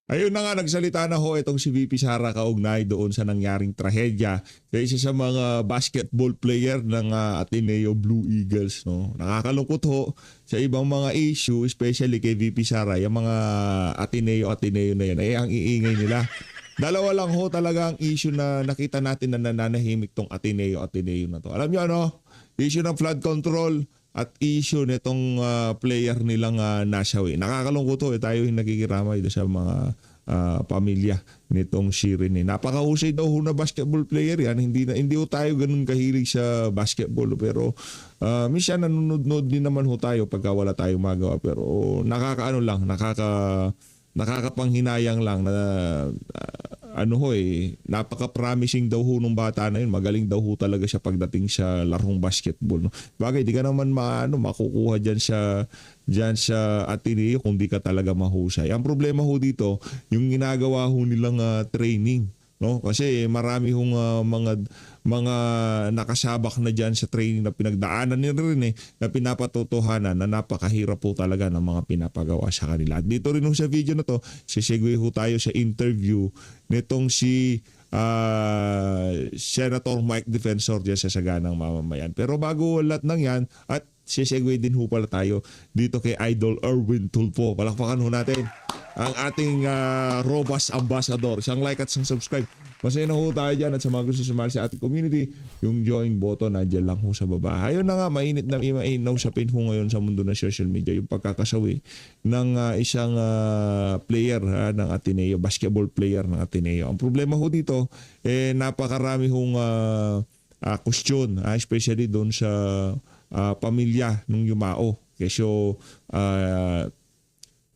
Ayun na nga, nagsalita na ho itong si VP Sara kaugnay doon sa nangyaring trahedya sa isa sa mga basketball player ng Ateneo Blue Eagles. No? Nakakalungkot ho sa ibang mga issue, especially kay VP Sara, yung mga Ateneo na yan, ang iingay nila. Dalawa lang ho talaga ang issue na nakita natin na nananahimik tong Ateneo na to. Alam nyo ano? Issue ng flood control at issue nitong player nilang Nashawi. Nakakalungkot ho, tayo yung nakikiramay sa mga pamilya nitong Shirin. Napakahusay daw ho na basketball player yan. Hindi ho tayo ganun kahilig sa basketball, pero minsan nanonood din naman ho tayo pagka wala tayong magawa, pero nakakapanghinayang lang na napaka-promising daw ho nung bata na yun. Magaling daw ho talaga siya pagdating sa larong basketball. No? Bagay, di ka naman makukuha dyan sa Ateneo kung di ka talaga mahusay. Ang problema ho dito, yung ginagawa ho nilang training. No? Kasi marami hong mga nakasabak na dyan sa training na pinagdaanan nila rin na pinapatotohanan na napakahirap po talaga ng mga pinapagawa sa kanila. At dito rin ho sa video na to, sisegue ho tayo sa interview nitong si Senator Mike Defensor dyan sa Saganang Mamamayan. Pero bago lahat ng yan, at sisegue din ho pala tayo dito kay Idol Erwin Tulfo. Palakpakan ho natin ang ating robust ambassador. Siyang like at siyang subscribe. Masaya na ho tayo dyan, at sa mga gusto sumali sa ating community, yung join button nandiyan lang ho sa baba. Ayun na nga, mainit na usapin ho ngayon sa mundo ng social media yung pagkakasawi ng isang player ng Ateneo, basketball player ng Ateneo. Ang problema ho dito, napakarami hong question, especially doon sa pamilya ng yumao. Kasi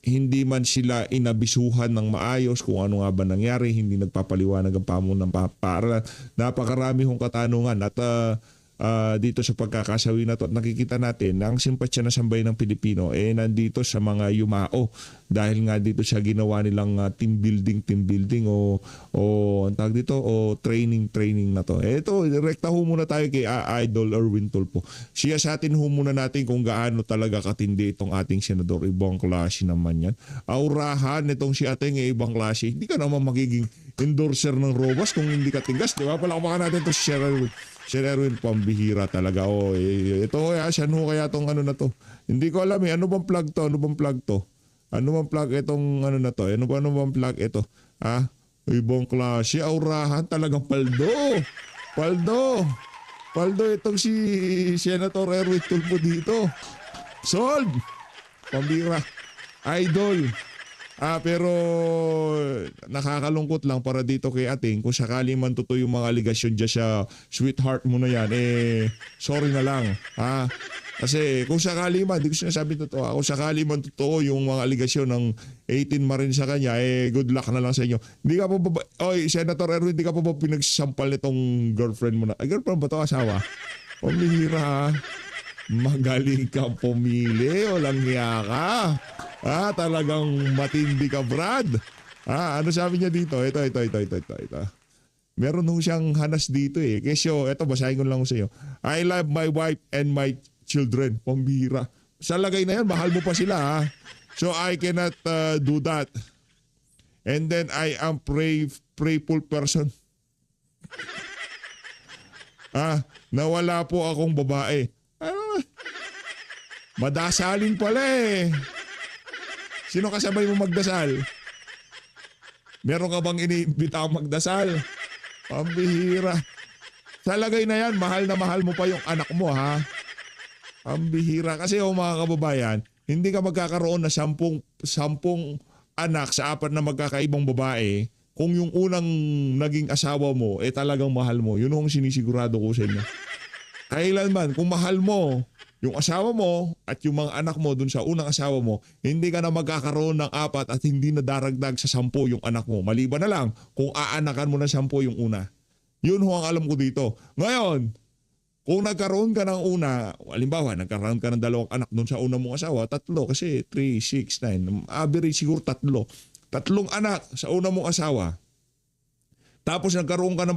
hindi man sila inabisuhan ng maayos kung ano nga ba nangyari, hindi nagpapaliwanag ang pamunan ng paaralan. Napakarami hong katanungan at dito sa pagkakasawi na to, at nakikita natin na ang simpatsya na sambay ng Pilipino nandito sa mga yumao dahil nga dito sa ginawa nilang team building o ang tawag dito o training na to. Ito, direkta ho muna tayo kay Idol Erwin Tulfo. Siya sa atin ho muna natin kung gaano talaga katindi itong ating senador. Ibang klase naman yan. Aurahan nitong si ating ibang klase. Hindi ka naman magiging endorser ng Robas kung hindi ka tigas. Di ba? Palakpakan natin ito si Sir Erwin, pambihira talaga. Ito siyan ho kaya tong na to. Hindi ko alam ano bang plug to? Ano bang plug itong na to? Ano bang plug ito? Ibang klase, aurahan talagang Paldo itong si Senator Erwin Tulfo dito. Sold! Pambihira. Idol. Pero nakakalungkot lang para dito kay ating kung sakali man totoo yung mga aligasyon dyan sa sweetheart mo na yan, sorry na lang. Kasi kung sakali man, di ko sinasabi totoo, kung sakali man totoo yung mga aligasyon ng 18 Marine sa kanya, good luck na lang sa inyo. Hindi ka pa ba, Senator Erwin, di ka pa ba pinagsampal nitong girlfriend mo na? Girlfriend ba ito, asawa? Pumihira. Magaling kang pumili, walang hiya ka. Talagang matindi ka, Brad. Ano sabi niya dito? Ito. Meron nung siyang hanas dito Kesyo, ito, basahin ko lang sa iyo. I love my wife and my children. Pambira. Sa lagay na yan, mahal mo pa sila So I cannot do that. And then I am prayful person. Nawala po akong babae. Madasalin pala Sino kasabay mo magdasal? Meron ka bang iniimbita magdasal? Pambihira. Sa lagay na yan, mahal na mahal mo pa yung anak mo Pambihira. Kasi mga kababayan, hindi ka magkakaroon na 10 anak sa 4 na magkakaibang babae kung yung unang naging asawa mo talagang mahal mo. Yun ang sinisigurado ko sa inyo. Kailanman, kung mahal mo yung asawa mo at yung mga anak mo dun sa unang asawa mo, hindi ka na magkakaroon ng 4 at hindi na daragdag sa 10 yung anak mo. Maliban na lang kung aanakan mo na 10 yung una. Yun ho ang alam ko dito. Ngayon, kung nagkaroon ka ng una, halimbawa, nagkaroon ka ng 2 anak dun sa unang mong asawa, 3 kasi 3, 6, 9. Average siguro 3. 3 anak sa unang mong asawa. Tapos nagkaroon ka ng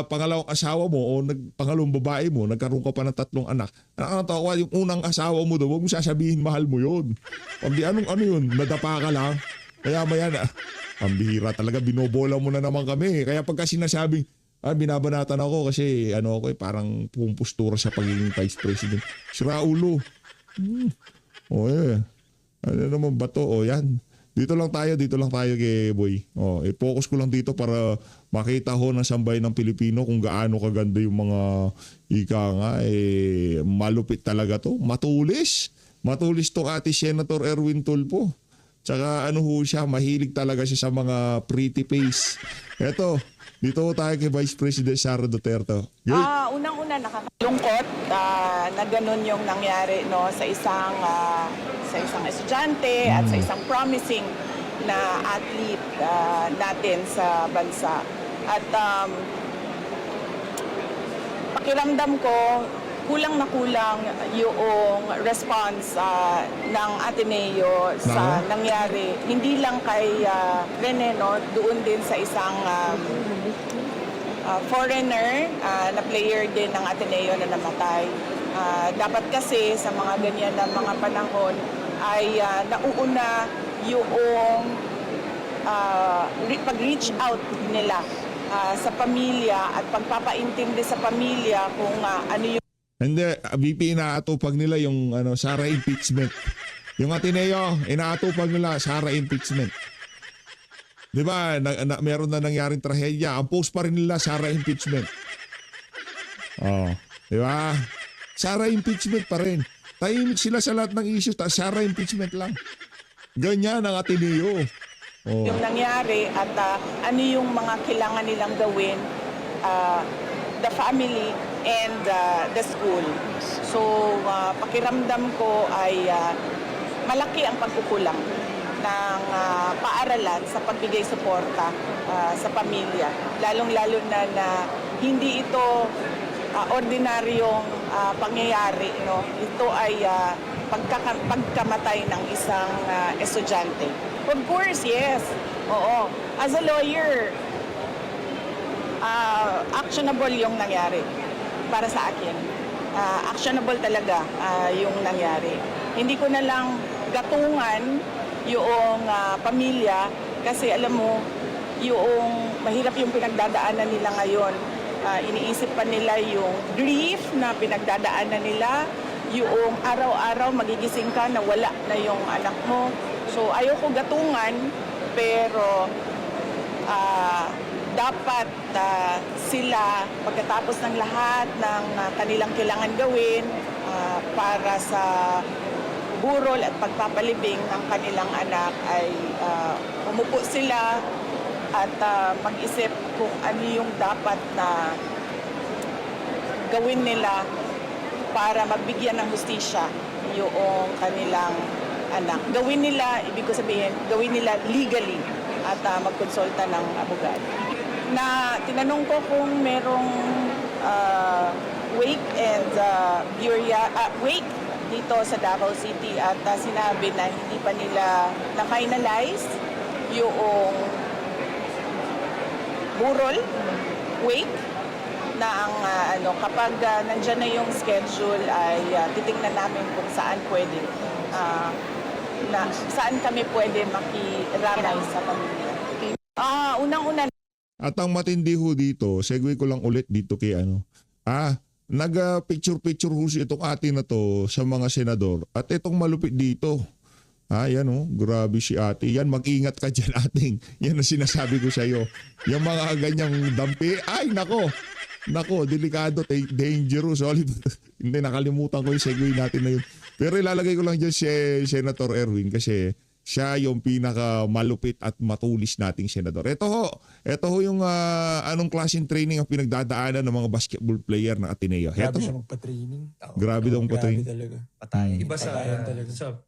pangalawang asawa mo o pangalawang babae mo, nagkaroon ka pa ng 3 anak. Nakakatawa, yung unang asawa mo daw, huwag mo sasabihin mahal mo yun. Pagdi ano yun, nadapa ka lang. Kaya maya na, ang bihira talaga, binobola mo na naman kami. Kaya pagka sinasabing, binabanatan ako kasi parang pumpostura sa pagiging vice president. Sira ulo. Ano naman ba to? Yan. Dito lang tayo kay Boy. I-focus ko lang dito para makita ho ng sambayan ng Pilipino kung gaano kaganda yung mga malupit talaga to. Matulis. Matulis to ate Senator Erwin Tulfo. Tsaka siya, mahilig talaga siya sa mga pretty face. Eto, dito tayo kay Vice President Sara Duterte. Unang-una nakakalungkot na ganun yung nangyari sa isang estudyante at sa isang promising na athlete natin sa bansa. At pakiramdam ko, kulang na kulang yung response ng Ateneo sa nangyari. Hindi lang kay Rene, doon din sa isang foreigner na player din ng Ateneo na namatay. Dapat kasi sa mga ganyan na mga panahon ay nauuna yung pag-reach out nila sa pamilya at pagpapaintindi sa pamilya kung ano yung Hindi, VP, inaatupag nila yung Sara impeachment. Yung Ateneo, inaatupag nila Sara impeachment. Di ba? Meron na nangyaring trahedya. Ang post pa rin nila, Sara impeachment. Di ba? Sara impeachment pa rin. Tahimik sila sa lahat ng issues. Sara impeachment lang. Ganyan ang Ateneo. Yung nangyari at ano yung mga kailangan nilang gawin, the family and the school. So, pakiramdam ko ay malaki ang pagkukulang ng paaralan sa pagbigay suporta sa pamilya. Lalong-lalo na hindi ito ordinaryong pangyayari. Ito ay pagkamatay ng isang estudyante. Of course, yes. Oo. As a lawyer, actionable yung nangyari para sa akin. Actionable talaga yung nangyari. Hindi ko na lang gatungan yung pamilya kasi alam mo, yung mahirap yung pinagdadaanan nila ngayon. Iniisip pa nila yung grief na pinagdadaanan nila, yung araw-araw magigising ka na wala na yung anak mo. So ayoko gatungan, pero dapat sila pagkatapos ng lahat ng kanilang kailangan gawin para sa burol at pagpapalibing ng kanilang anak ay umupo sila at mag-isip kung ano yung dapat na gawin nila para magbigyan ng hustisya yung kanilang anak. Gawin nila, ibig ko sabihin, gawin nila legally at magkonsulta ng abogado. Na tinanong ko kung merong wake and wake dito sa Davao City at sinabi na hindi pa nila na-finalize yung burol, wake, na ang kapag nandyan na yung schedule ay titingnan namin kung saan pwede, saan kami pwede makiramay sa pamilya. Unang-una. At ang matindi ho dito, segue ko lang ulit dito kay nag-picture-picture ho itong ate na to sa mga senador. At itong malupit dito. Yan grabe si ate. Yan, mag-ingat ka dyan ating. Yan ang sinasabi ko sa iyo. Yung mga ganyang dampi, nako, delikado, dangerous. Hindi, nakalimutan ko yung segue natin na yun. Pero ilalagay ko lang dyan si Senator Erwin kasi siya yung pinaka malupit at matulis nating senador. Ito ho yung anong klaseng training ang pinagdadaanan ng mga basketball player ng Ateneo. Grabe siya magpa-training. Grabe daw magpa-training. Grabe talaga. Patay. Iba sa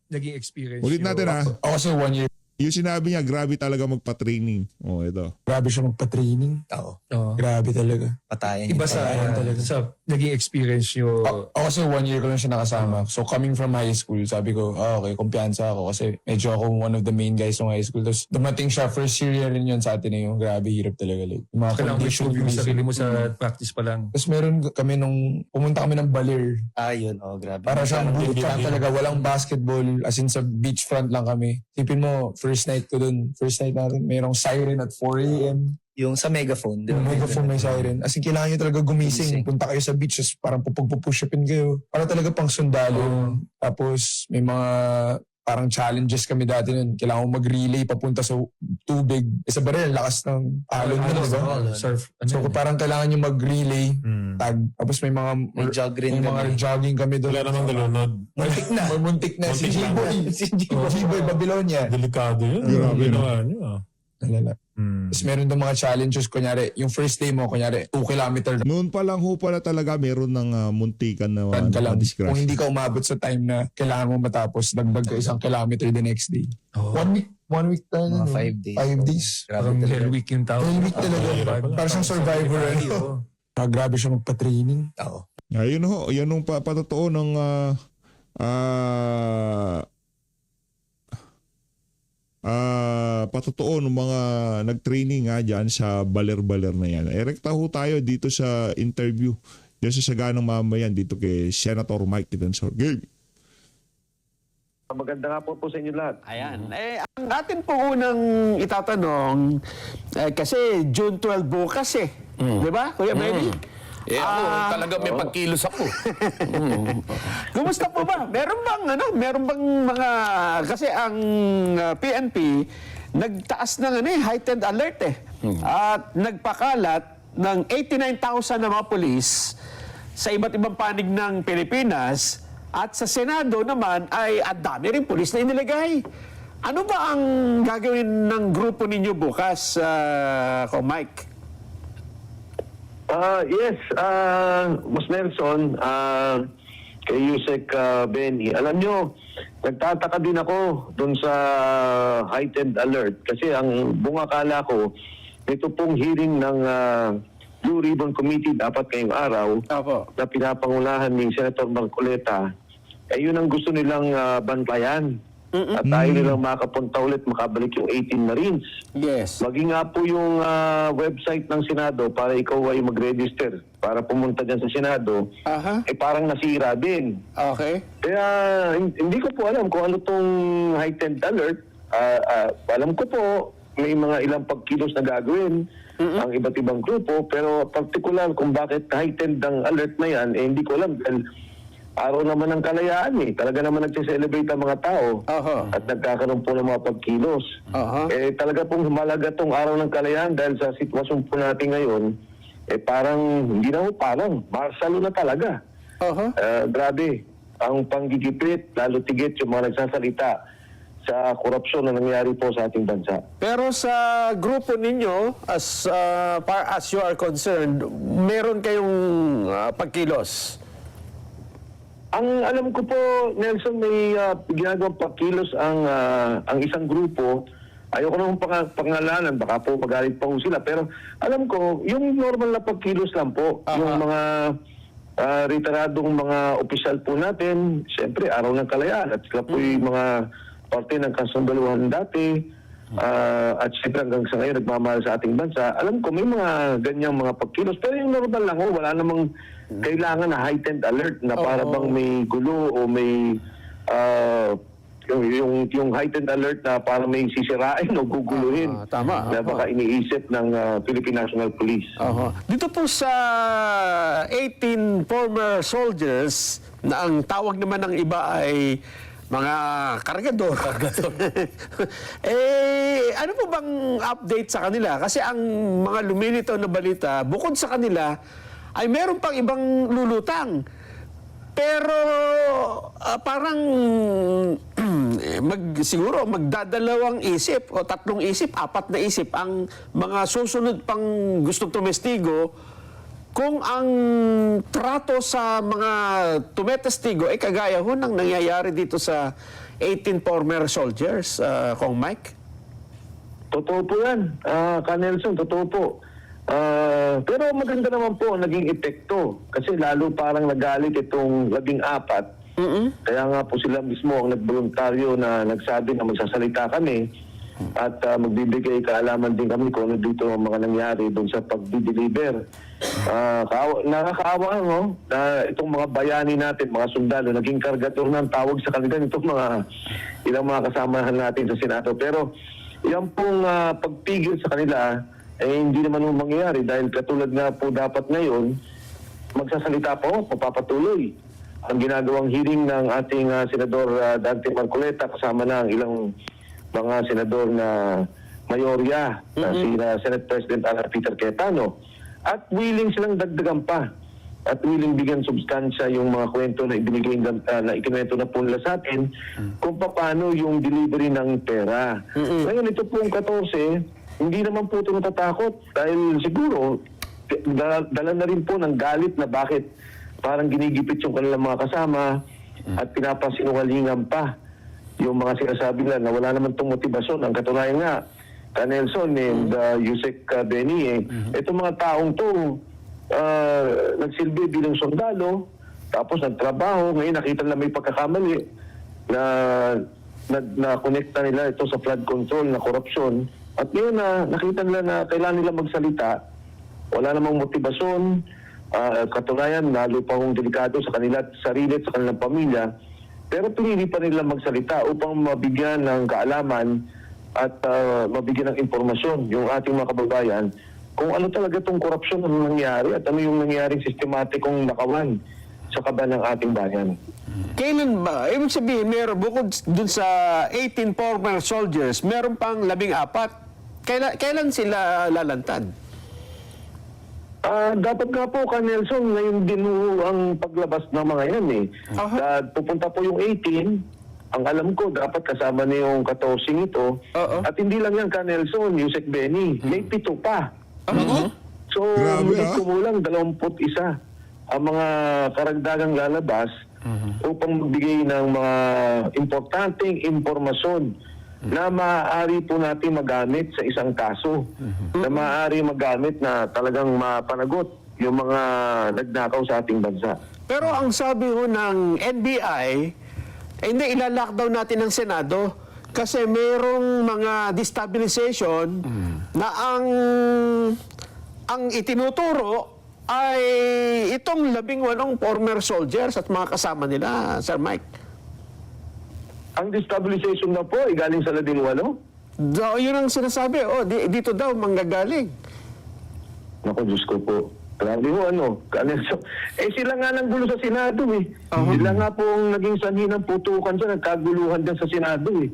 naging experience. Ulit natin Ako kasi 1 year. Yung sinabi niya, grabe talaga magpa-training. Ito. Grabe siya magpa-training. Oo. Grabe talaga. Patayan. Iba sa naging experience nyo. Ako kasi 1 year ko lang siya nakasama. So coming from high school, sabi ko, okay, kumpiyansa ako kasi medyo ako one of the main guys ng high school. Tapos dumating siya, first year rin yun sa atin yung grabe, hirap talaga. Like, mga Kailangan mo i-show yung sarili mo sa practice pa lang. Tapos meron kami pumunta kami ng Baler. Yun. Grabe. Para siyang bootcamp talaga, walang basketball. As in sa beachfront lang kami. Tipin mo, first first night ko dun. First night natin, mayroong siren at 4 a.m. Yung sa megaphone. di ba? Yung megaphone may siren. As in, kailangan nyo talaga gumising. Gumising. Punta kayo sa beach, tapos parang pupush-upin kayo. Para talaga pang sundalo. Tapos may mga parang challenges kami dati nun. Kailangan mo mag-relay papunta sa tubig. Sa baril, lakas ng alon nun, di ba? Surf. So parang kailangan nyo mag-relay, tag. Tapos may mga May jog rin may mga kami. jogging kami doon. Wala namang galunod. Muntik na. May muntik na. Si Muntik na. G-Boy. Si G-Boy. G-Boy Babylonia. Delikado yun. Grabe, no? Ginawa nyo, ah. Nalala. Tapos meron doon mga challenges. Kunyari, yung first day mo, kunyari, 2 kilometer Noon pa lang ho pala talaga meron ng muntikan na run ka lang. disgrace. Kung hindi ka umabot sa time na kailangan mo matapos, dagdag ka 1 kilometer the next day. 1 week. 1 week tayo. Mga no? 5 days. 5 days. Grabe Parang talaga. hell week yung tao. Hell week talaga. Para siyang survivor. Grabe siya magpa-training. Oo. Ayun ho, yan ang patotoo ng patotoo ng mga nag-training nga dyan sa baler-baler na yan. Erekta ho tayo dito sa interview dyan sa Saganang Mamayan dito kay Senator Mike Defensor. Game! Maganda nga po sa inyo lahat. Ayan. Ang atin po unang itatanong, kasi June 12 bukas eh. Di ba, Kuya Benny? Ako, talaga may pagkilos ako. Kumusta po ba? Meron bang mga, kasi ang PNP, nagtaas ng heightened alert eh. At nagpakalat ng 89,000 na mga polis sa iba't ibang panig ng Pilipinas. At sa Senado naman ay ang dami rin pulis na inilagay. Ano ba ang gagawin ng grupo ninyo bukas, Mike? Yes, Mas Nelson, kay Yusek Benny. Alam nyo, nagtataka din ako dun sa heightened alert kasi ang bungakala ko, ito pong hearing ng Blue Ribbon Committee dapat ngayong araw na pinapangunahan ni Senator Marcoleta, ay yun ang gusto nilang bantayan. At tayo nilang makapunta ulit, makabalik yung 18 Marines. Yes. Maging nga po yung website ng Senado para ikaw ay mag-register para pumunta dyan sa Senado, parang nasira din. Okay. Kaya hindi ko po alam kung ano tong heightened alert. Alam ko po may mga ilang pagkilos na gagawin ang iba't ibang grupo, pero particular kung bakit heightened ang alert na yan, hindi ko alam. Dahil araw naman ng kalayaan eh. Talaga naman nagse-celebrate ang mga tao at nagkakaroon po ng mga pagkilos. Talaga pong humalaga tong araw ng kalayaan dahil sa sitwasyon po natin ngayon, parang, hindi na po parang, martial law na talaga. Grabe, ang panggigipit, lalo tigit yung mga nagsasalita sa korupsyon na nangyari po sa ating bansa. Pero sa grupo ninyo, as far as you are concerned, meron kayong pagkilos? Ang alam ko po, Nelson, may ginagawang pagkilos ang isang grupo. Ayoko naman pangalanan, baka po magalit pa po sila. Pero alam ko, yung normal na pagkilos lang po. Yung mga retiradong mga opisyal po natin, siyempre, araw ng kalayaan. At sila po yung mga parte ng kasundaluhan dati. At siyempre hanggang sa ngayon, nagmamahal sa ating bansa. Alam ko, may mga ganyang mga pagkilos. Pero yung normal lang, wala namang kailangan na heightened alert na para bang may gulo o may yung heightened alert na para may sisirain o guguluhin. Tama. Na baka iniisip ng Philippine National Police. Dito po sa 18 former soldiers, na ang tawag naman ng iba ay mga kargador. Ano po bang update sa kanila? Kasi ang mga lumilitaw na balita, bukod sa kanila, ay meron pang ibang lulutang. Pero parang siguro magdadalawang isip o 3 isip, 4 na isip ang mga susunod pang gustong tumestigo kung ang trato sa mga tumetestigo ay kagaya ho ng nangyayari dito sa 18 former soldiers, Kong Mike. Totoo po yan, Ka Nelson, totoo po. Pero maganda naman po ang naging epekto kasi lalo parang nagalit itong 14. Kaya nga po sila mismo ang nagboluntaryo na nagsabi na magsasalita kami at magbibigay kaalaman din kami kung ano dito ang mga nangyari doon sa pag-deliver. Nakakaawa na itong mga bayani natin, mga sundalo, naging kargador ng tawag sa kanila itong ilang mga kasamahan natin sa Senado. Pero yan pong pagpigil sa kanila hindi naman mangyayari dahil katulad nga po dapat ngayon, magsasalita po, papatuloy ang ginagawang hearing ng ating Senador Dante Marcoleta kasama na ang ilang mga senador na mayorya, si Senate President Alan Peter Cayetano. At willing silang dagdagan pa at willing bigyan substansya yung mga kwento na ibinigay na ikinuwento na po nila sa atin kung paano yung delivery ng pera. Ngayon ito pong 14, hindi naman po ito natatakot dahil siguro dala na rin po ng galit na bakit parang ginigipit yung kanilang mga kasama at pinapasinungalingan pa yung mga sinasabi nila na wala naman itong motibasyon. Ang katunayan nga, Nelson and Yusek Benny, itong mga taong to nagsilbi bilang sundalo, tapos nagtrabaho, ngayon nakita nila may pagkakamali na connecta nila ito sa flood control na korupsyon. At ngayon nakita nila na kailangan nila magsalita, wala namang motibasyon, katunayan, lalo pa hong delikado sa kanila sarili at sa kanilang pamilya, pero pinili pa nila magsalita upang mabigyan ng kaalaman at mabigyan ng impormasyon yung ating mga kababayan kung ano talaga itong korupsyon na nangyari at ano yung nangyaring sistematikong nakawan sa kaba ng ating bayan. Kailan ba? Ibig sabihin, meron bukod dun sa 18 former soldiers, meron pang 14. Kailan sila lalantad? Dapat nga po, Nelson, ngayon din ang paglabas ng mga yan eh. Pupunta po yung 18, ang alam ko, dapat kasama na yung 14 ito. At hindi lang yan, Nelson, Yusek Benny, may 7 pa. So, hindi kumulang 21 ang mga karagdagang lalabas upang magbigay ng mga importanteng impormasyon na maaari po natin magamit sa isang kaso, na maaari magamit na talagang mapanagot yung mga nagnakaw sa ating bansa. Pero ang sabi ho ng NBI, hindi ilalockdown natin ng Senado kasi mayroong mga destabilization na ang itinuturo ay itong 18 former soldiers at mga kasama nila, Sir Mike. Ang destabilization na po ay galing sa 18? Yun ang sinasabi. Dito daw manggagaling. Naku, Diyos ko po. Grabe ho, sila nga nang gulo sa Senado eh. Sila nga pong naging sanhi ng putukan dyan, nagkaguluhan dyan sa Senado eh.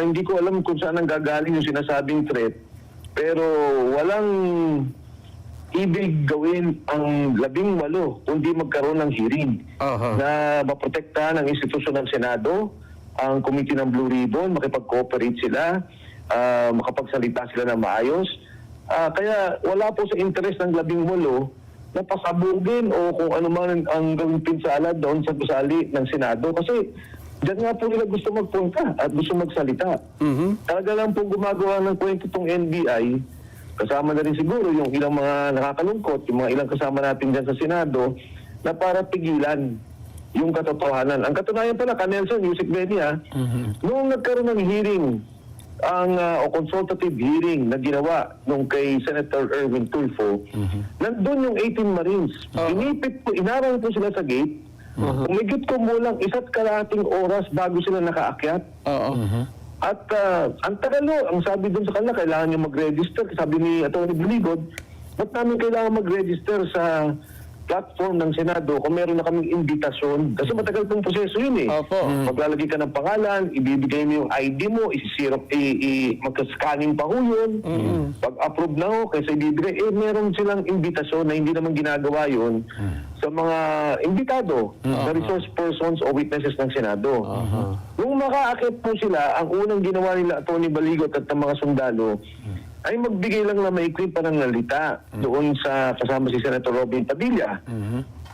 Hindi ko alam kung saan ang gagaling yung sinasabing threat. Pero walang ibig gawin ang 18 kundi magkaroon ng hearing na maprotektahan ang institusyon ng Senado, ang Committee ng Blue Ribbon, makipag-cooperate sila, makapagsalita sila na maayos. Kaya wala po sa interest ng 18 na pasabugin o kung ano man ang gawing pinsala doon sa gusali ng Senado. Kasi diyan nga po nila gusto magpunta at gusto magsalita. Talaga lang po gumagawa ng kwento itong NBI. Kasama na rin siguro yung ilang mga nakakalungkot, yung mga ilang kasama natin dyan sa Senado, na para pigilan yung katotohanan. Ang katunayan pala, Nelson, Yusek Benny, noong nagkaroon ng hearing, o consultative hearing na ginawa nung kay Senator Erwin Tulfo, nandun yung 18 Marines. Inarang po sila sa gate, umigit ko mulang 1.5 oras bago sila nakaakyat. At ang tagalo, ang sabi doon sa kanila, kailangan nyo mag-register. Sabi ni Atty. Buligod, ba't namin kailangan mag-register sa platform ng Senado kung meron na kaming imbitasyon? Kasi matagal pong proseso yun eh. Maglalagay ka ng pangalan, ibibigay mo yung ID mo, magka-scanning pa ho yun. Pag-approve na ho, kaysa ibibigay, meron silang imbitasyon na hindi naman ginagawa yun sa mga imbitado na resource persons o witnesses ng Senado. Nung makaakit po sila, ang unang ginawa nila Atty. Baligot at ng mga sundalo ay magbigay lang na maikli pananalita doon sa kasama si Senator Robin Padilla.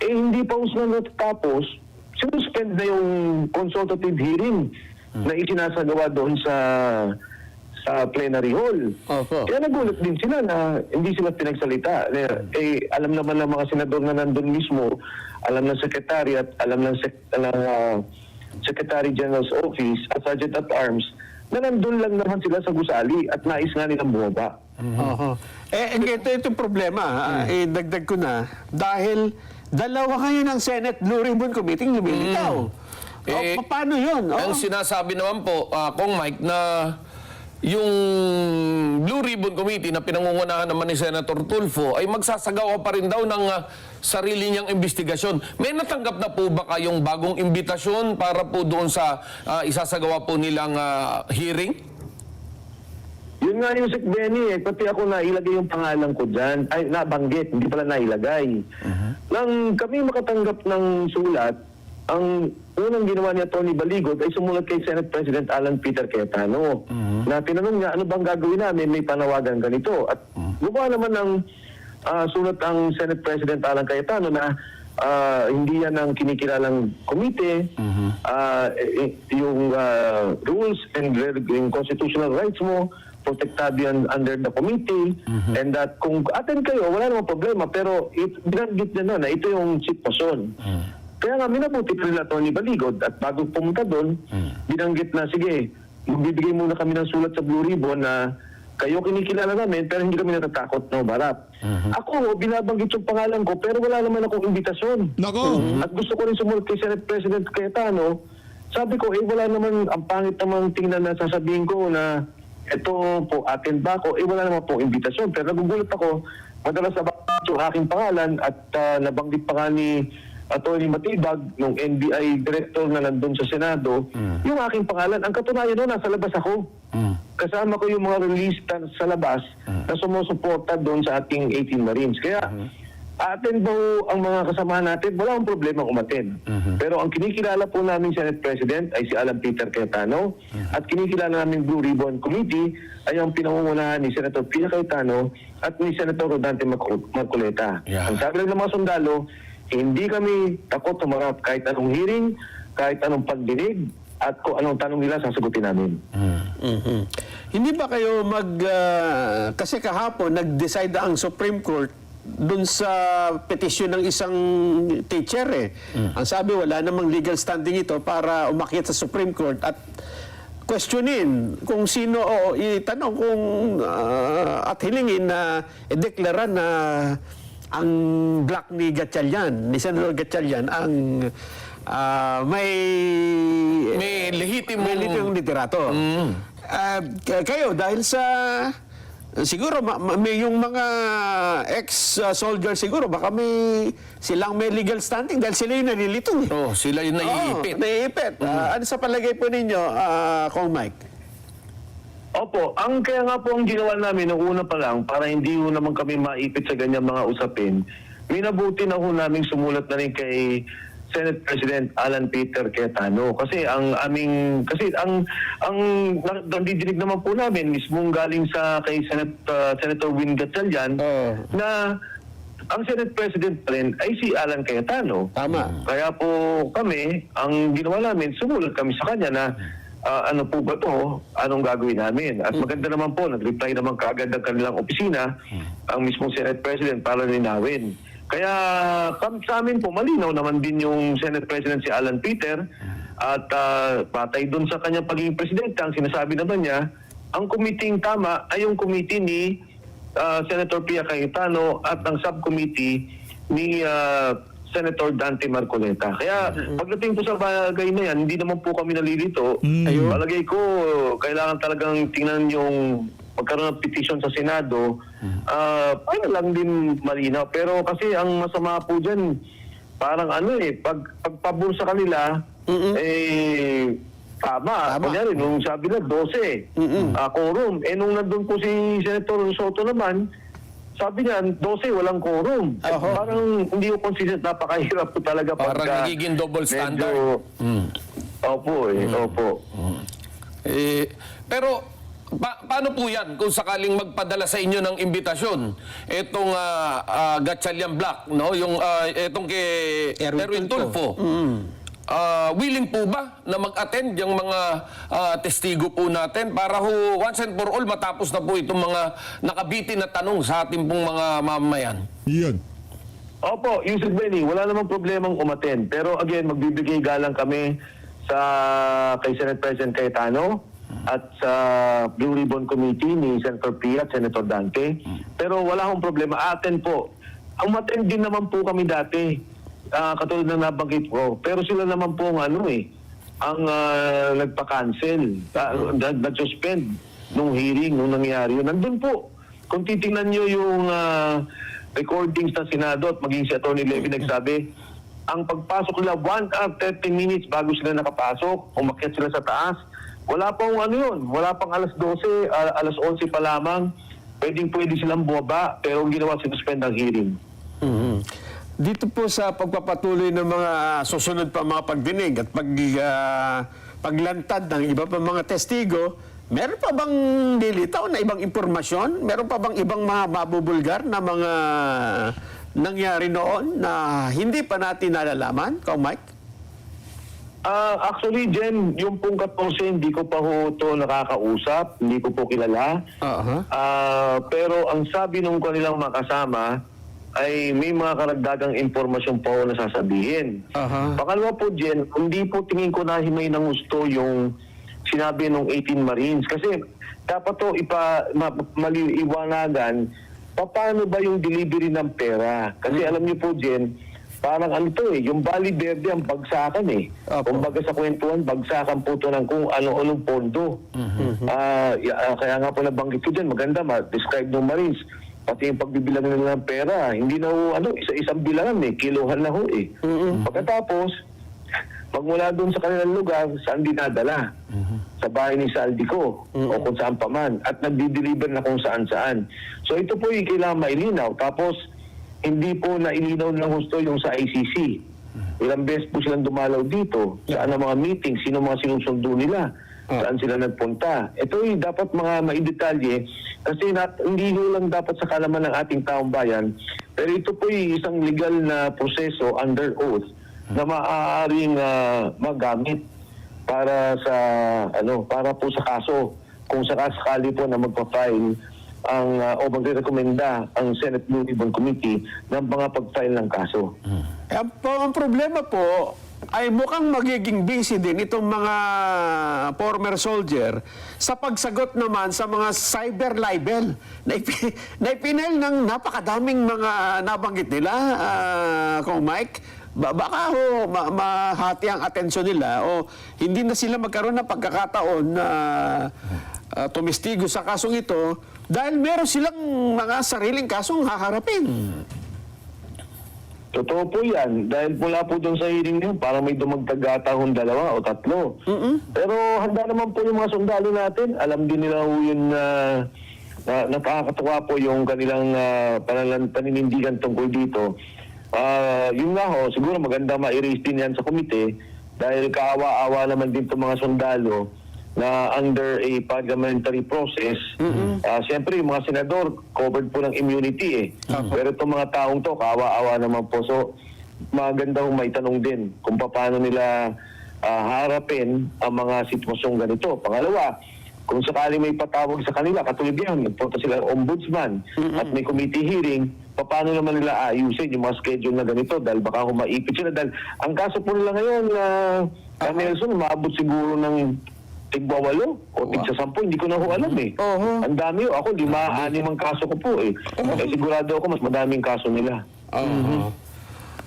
Hindi pa sila natatapos, sinuspend na yung consultative hearing na isinasagawa doon sa plenary hall. Kaya nagulat din sila na hindi sila pinagsalita. Alam naman ng mga senador na nandun mismo, alam ng secretary at alam ng Secretary General's Office at Sergeant at Arms na nandun lang naman sila sa gusali at nais nga nilang bumaba. Oho. Ito problema. Dagdag ko na. Dahil dalawa ngayon ang Senate Blue Ribbon Committee lumilitaw. Paano yun? Ang sinasabi naman po, Kong Mike, na yung Blue Ribbon Committee na pinangungunahan naman ni Senator Tulfo ay magsasagawa pa rin daw ng sarili niyang investigasyon. May natanggap na po ba kayong bagong imbitasyon para po doon sa isasagawa po nilang hearing? Yun nga yung Sec. Benny, pati ako nailagay yung pangalan ko dyan. Ay, nabanggit, hindi pala nailagay. Nang kami makatanggap ng sulat, ang unang ginawa ni Atty. Baligod ay sumulat kay Senate President Alan Peter Cayetano na tinanong niya, ano bang gagawin namin? May panawagan ganito. At gumawa naman ng sulat ang Senate President Alan Cayetano na hindi yan ang kinikilalang komite, yung rules and yung constitutional rights mo, protektado yan under the committee, and that kung attend kayo, wala namang problema, pero binanggit niya na ito yung sitwasyon. Kaya nga, minabuti pa nila Atty. Baligod at bago pumunta doon, binanggit na, sige, magbibigay muna kami ng sulat sa Blue Ribbon na kayo kinikilala namin pero hindi kami natatakot na umarap. Ako, binabanggit yung pangalan ko pero wala naman akong imbitasyon. Nako! At gusto ko rin sumulat kay Senate President Cayetano, sabi ko, wala naman, ang pangit namang tingnan na sasabihin ko na ito po, attend ba ako? Wala naman po imbitasyon. Pero nagugulat ako, madalas nabanggit yung aking pangalan at nabanggit pa nga ni Atty. Matibag, nung NBI director na nandun sa Senado, yung aking pangalan. Ang katunayan nun, nasa labas ako. Kasama ko yung mga release sa labas na sumusuporta doon sa ating 18 Marines. Kaya, attend daw ang mga kasama natin, wala akong problema umattend. Pero ang kinikilala po namin Senate President ay si Alan Peter Cayetano at kinikilala namin Blue Ribbon Committee ay ang pinangungunahan ni Senator Pia Cayetano at ni Senator Rodante Marcoleta. Yeah. Ang sabi lang ng mga sundalo, hindi kami takot tumarap kahit anong hearing, kahit anong pagdinig, at kung anong tanong nila, sasagutin namin. Hindi ba kayo kasi kahapon, nag-decide ang Supreme Court dun sa petisyon ng isang teacher Ang sabi, wala namang legal standing ito para umakyat sa Supreme Court at questionin kung sino o itanong kung at hilingin na ideklara na ang black ni Gatchalian, ni Senator Gatchalian, ang may lehitimong literato. Kayo, dahil sa siguro may yung mga ex-soldier siguro baka silang may legal standing dahil sila yung nalilito. Oh, sila yung naiipit. Naiipit. Ano sa palagay po ninyo, Kong Mike? Opo, kaya nga po ang ginawa namin nung una pa lang para hindi ho naman kami maipit sa ganyang mga usapin, minabuti na ho namin sumulat na rin kay Senate President Alan Peter Cayetano kasi ang nandidinig naman po namin mismong galing kay Senator Win Gatchalian na ang Senate President pa rin ay si Alan Cayetano. Tama. Kaya po kami, ang ginawa namin, sumulat kami sa kanya na ano po ba to? Anong gagawin namin? At maganda naman po, nag-reply naman kaagad ng kanilang opisina ang mismong Senate President para linawin. Kaya sa amin po, malinaw naman din yung Senate President si Alan Peter at patay doon sa kanyang pagiging presidente, ang sinasabi naman niya, ang committee tama ay yung committee ni Senator Pia Cayetano at ang subcommittee ni Senator Dante Marcoleta. Kaya pagdating po sa bagay na yan, hindi naman po kami nalilito. Palagay ko, kailangan talagang tingnan yung magkaroon ng petition sa Senado. Para lang din malinaw. Pero kasi ang masama po dyan, parang pagpabor sa kanila, tama. Kunyari, nung sabi na 12, quorum. Nung nandun po si Senator Soto naman, sabi niya, 12, walang quorum. Parang hindi ko consistent, napakahirap po talaga. Parang nagiging double standard. Opo. Pero, paano po yan kung sakaling magpadala sa inyo ng imbitasyon? Etong Gatchalian Black, no? Etong kay Erwin Tulfo. Willing po ba na mag-attend yung mga testigo po natin para once and for all matapos na po itong mga nakabitin na tanong sa ating pong mga mamamayan? Yun. Opo, Yusuf Benny, wala namang problemang umattend. Pero again, magbibigay galang kami kay Senate President Cayetano at sa Blue Ribbon Committee ni Senator Pia at Senator Dante. Pero wala akong problema. Atin po, umattend din naman po kami dati, katulad ng nabanggit ko. Pero sila naman po ang nagpa-cancel, nag-suspend nung hearing, nung nangyari yun. Nandun po. Kung titingnan nyo yung recordings ng Senado at maging si Atty. Levy nagsabi, ang pagpasok nila 1 hour 30 minutes bago sila nakapasok, umakyat sila sa taas. Wala pang wala pang alas 12, alas 11 pa lamang. Pwede silang bumaba, pero ang ginawa sinuspend ang hearing. Dito po sa pagpapatuloy ng mga susunod pa mga pagdinig at paglantad ng iba pa mga testigo, meron pa bang dilitaw na ibang impormasyon? Meron pa bang ibang mga mabubulgar na mga nangyari noon na hindi pa natin nalalaman? Ikaw, Mike? Actually, Jen, yung pong 14, hindi ko pa ho ito nakakausap, hindi ko po kilala. Pero ang sabi nung kanilang makasama ay may mga karagdagang impormasyon po na sasabihin. Pangalawa po, Jen, hindi po tingin ko na himay ng gusto yung sinabi ng 18 Marines. Kasi dapat to maliiwanagan paano ba yung delivery ng pera. Kasi alam niyo po, Jen, parang yung Bali Verde ang bagsakan eh. Kumbaga sa kwentuhan, bagsakan po ito ng kung ano-anong pondo. Kaya nga po nabanggit ko dyan, maganda ma-describe ng Marines. Pati yung pagbibilang nila ng pera, hindi na isa-isang bilangan eh, kilohan na ho eh. Pagkatapos, magmula doon sa kanilang lugar, saan dinadala? Sa bahay ni Saldico o kung saan pa man. At nagdi-deliver na kung saan-saan. So ito po yung kailangan mailinaw. Tapos, hindi po nailinaw ng gusto yung sa ICC. Ilang beses po silang dumalaw dito. Saan ang mga meeting, sino mga sinusundo nila, saan sila nagpunta. Ito yung dapat mga maidetalye kasi hindi lang dapat sa kalaman ng ating taong bayan. Pero ito po yung isang legal na proseso under oath na maaaring magamit para sa para po sa kaso kung sakasakali po na magpa-file o magre-rekomenda ang Senate Blue Ribbon Committee ng mga pag-file ng kaso. Ang problema po ay mukhang magiging busy din itong mga former soldier sa pagsagot naman sa mga cyber libel na ipinail ng napakadaming mga nabanggit nila, kung Mike. Baka mahati ang atensyon nila o hindi na sila magkaroon ng pagkakataon na tumistigo sa kasong ito dahil meron silang mga sariling kasong haharapin. Totoo po yan. Dahil mula po doon sa hearing yun, parang may dumagdag ata hong 2 o 3. Pero handa naman po yung mga sundalo natin. Alam din nila ho yun na nakakatuwa po yung kanilang paninindigan tungkol dito. Yun nga ho, siguro maganda ma-erase din yan sa komite dahil kaawa-awa naman din itong mga sundalo na under a parliamentary process. Siyempre, yung mga senador, covered po ng immunity eh. Pero itong mga taong to, kaawa-awa naman po. So, maganda kong may tanong din kung paano nila harapin ang mga sitwasyong ganito. Pangalawa, kung sakali may patawag sa kanila, katulad yan, nagpunta sila ombudsman at may committee hearing, paano naman nila ayusin yung mga schedule na ganito dahil baka humaipit sila. Dahil ang kaso po nila ngayon, Nelson, maabot siguro ng tig-8 o tig-10, hindi ko na ho alam eh. Ang dami ho. Ako, 5-6 ang kaso ko po eh. Sigurado ako mas madaming kaso nila.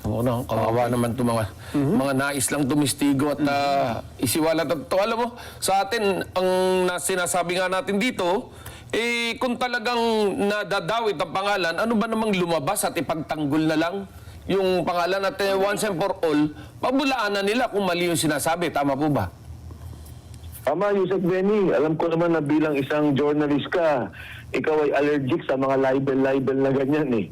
Kawawa naman itong mga nais lang tumistigo at isiwalat. At alam mo, sa atin, ang sinasabi nga natin dito, kung talagang nadadawit ang pangalan, ano ba namang lumabas at ipagtanggol na lang yung pangalan at once and for all, pabulaan na nila kung mali yung sinasabi. Tama po ba? Tama, Yusek Benny. Alam ko naman na bilang isang journalist ka, ikaw ay allergic sa mga libel na ganyan eh.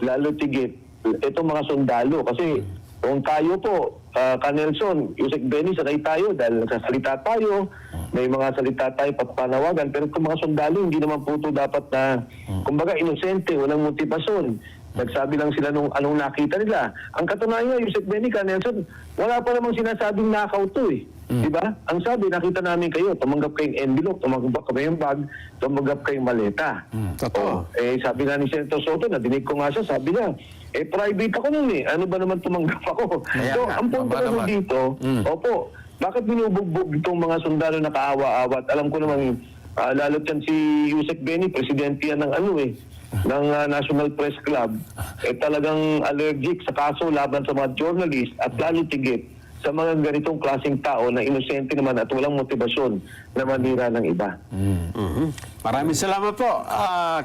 Lalo tigit, itong mga sundalo. Kasi kung tayo po, Nelson, Yusek Benny, sanay tayo dahil nagsasalita tayo, may mga salita tayo papanawagan, pero itong mga sundalo, hindi naman po ito dapat na, kumbaga, inosente, walang motibasyon. Nagsabi lang sila nung anong nakita nila. Ang katunayan, Yusek Benny, Nelson, wala pa namang sinasabing nakaw to eh. Diba? Ang sabi, nakita namin kayo, tumanggap kayong envelope, tumanggap kayong bag, tumanggap kayong maleta. Totoo. Sabi nga ni Senator Soto, nadinig ko nga siya, sabi niya, private ako nun eh. Ano ba naman tumanggap ako? So, ang punto ko dito, opo, bakit binubugbog itong mga sundalo na kaawa-awat? Alam ko naman, lalo yan si Yusek Benny, presidente yan ng ng National Press Club, talagang allergic sa kaso laban sa mga journalist at lalo tigit sa mga ganitong klaseng tao na inosente naman at walang motibasyon na manira ng iba. Maraming salamat po,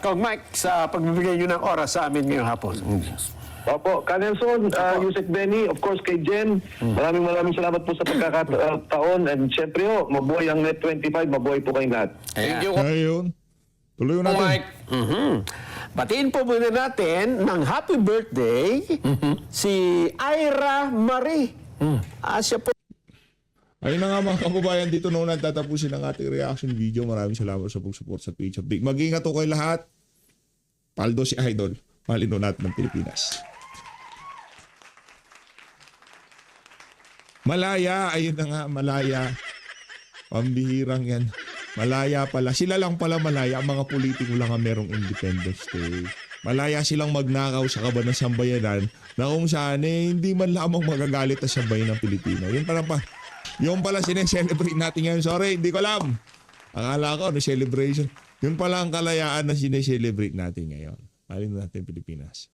Kong Mike, sa pagbibigay nyo ng oras sa amin ngayong hapon. Opo, Canelson, Yusek Benny, of course kay Jen, maraming salamat po sa pagkakataon and syempre mabuhay ang Net25, mabuhay po kayong lahat. Thank you, Ayun. Tuloy natin. Mike. Batiin po muna natin ng happy birthday si Ira Marie. Siya po. Ayun na nga mga kababayan, dito na tatapusin ang ating reaction video. Maraming salamat sa pag-support sa page of Big. Mag-ingat po kayo lahat. Paldo si Idol. Malino natin ng Pilipinas. Malaya, ayun na nga, malaya. Pambihirang yan. Malaya pala. Sila lang pala malaya. Ang mga politiko lang ang merong Independence Day. Malaya silang magnakaw sa kaban ng sambayanan na kung saan hindi man lamang magagalit na sambayan ng Pilipino. Yun pala sineselebrate natin ngayon. Sorry, hindi ko alam. Akala ko, celebration. Yun pala ang kalayaan na sineselebrate natin ngayon. Malino natin Pilipinas.